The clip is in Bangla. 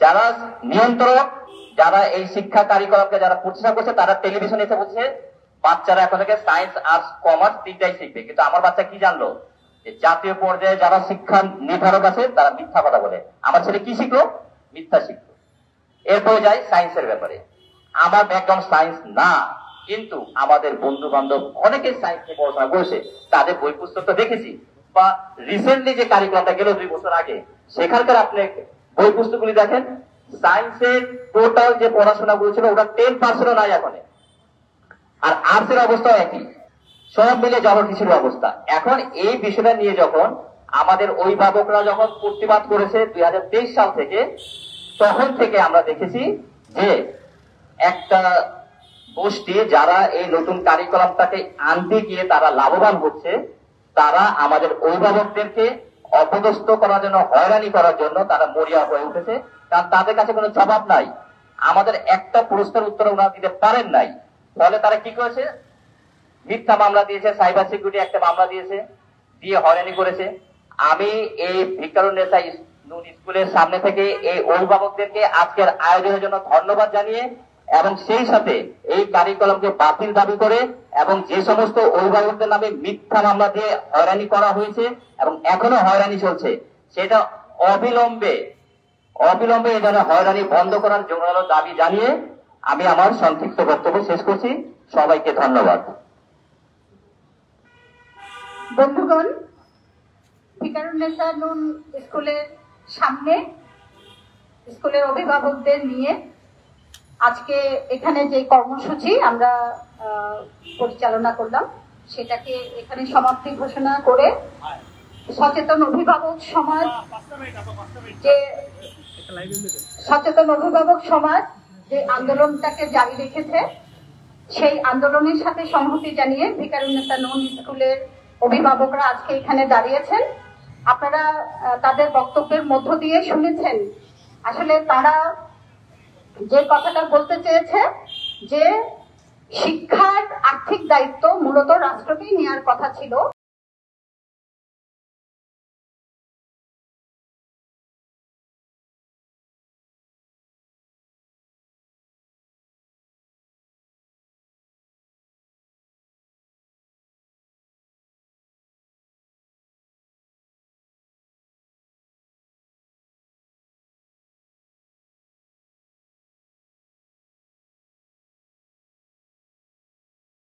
যারা নিয়ন্ত্রক, যারা এই শিক্ষা কারিকুলামকে যারা প্রতিষ্ঠা করছে, তারা টেলিভিশনে এসে বলছে বাচ্চারা এখন থেকে সায়েন্স, আর্টস, কমার্স তিনটাই শিখবে। কিন্তু আমার বাচ্চা কি জানলো যে জাতীয় পর্যায়ে যারা শিক্ষা নির্ধারক আছে তারা মিথ্যা কথা বলে। আমার ছেলে কি শিখলো? মিথ্যা শিখলো। এরপরে যাই সায়েন্সের ব্যাপারে। আমার ব্যাকগ্রাউন্ড সায়েন্স না, কিন্তু আমাদের বন্ধু বান্ধব অনেকে সায়েন্স নিয়ে পড়াশোনা করেছে, তাদের বই পুস্তক তো দেখেছি, বা রিসেন্টলি যে কারিকুলামটা গেল 2 বছর আগে, সেখানকার আপনি বই পুস্তকগুলি দেখেন, সায়েন্সের টোটাল যে পড়াশোনাগুলো ছিল ওটা 10% নাই এখন। আর আর্টসের অবস্থা একই, সব মিলে জলকিছুর অবস্থা। এখন এই বিষয়টা নিয়ে যখন আমাদের অভিভাবকরা যখন প্রতিবাদ করেছে 2023 সাল থেকে, তখন থেকে আমরা দেখেছি যে একটা গোষ্ঠী যারা এই নতুন কারিকুলামটাকে আনতে গিয়ে তারা লাভবান হচ্ছে, তারা আমাদের অভিভাবকদেরকে অপদস্থ করার জন্য, হয়রানি করার জন্য তারা মরিয়া হয়ে উঠেছে। কারণ তাদের কাছে কোনো জবাব নাই, আমাদের একটা প্রশ্নের উত্তর ওনারা দিতে পারেন নাই। ফলে তারা কি করেছে? মিথ্যা মামলা দিয়েছে, সাইবার সিকিউরিটি একটা মামলা দিয়েছে, দিয়ে হয়রানি করেছে। আমি এই ভিকারুন্নেসা নূন স্কুলের সামনে থেকে এই অভিভাবকদেরকে আজকের আয়োজনের জন্য ধন্যবাদ জানিয়ে, এবং সেই সাথে এই কারিকুলামকে বাতিল দাবি করে, এবং যে সমস্ত অভিভাবকদের নামে মিথ্যা মামলা দিয়ে হয়রানি করা হয়েছে এবং এখনো হয়রানি চলছে, সেটা অবিলম্বে এই ধরনের হয়রানি বন্ধ করার জোরালো দাবি জানিয়ে আমি আমার সংক্ষিপ্ত বক্তব্য শেষ করছি। সবাইকে ধন্যবাদ। বন্ধুগণ, ভিকারুন্নেসা নূন স্কুলের সামনে স্কুলের অভিভাবকদের নিয়ে আজকে এখানে যে কর্মসূচি আমরা পরিচালনা করলাম, সেটাকে এখানে সমাপ্তি ঘোষণা করে সচেতন অভিভাবক সমাজ যে আন্দোলনটাকে জারি রেখেছে, সেই আন্দোলনের সাথে সংহতি জানিয়ে ভিকারুন্নেসা নূন স্কুলের অভিভাবকরা আজকে এখানে দাঁড়িয়েছেন। আপনারা তাদের বক্তব্যের মধ্য দিয়ে শুনেছেন আসলে তারা যে কথাটা বলতে চেয়েছে যে শিক্ষার আর্থিক দায়িত্ব মূলত রাষ্ট্রকেই নেওয়ার কথা ছিল।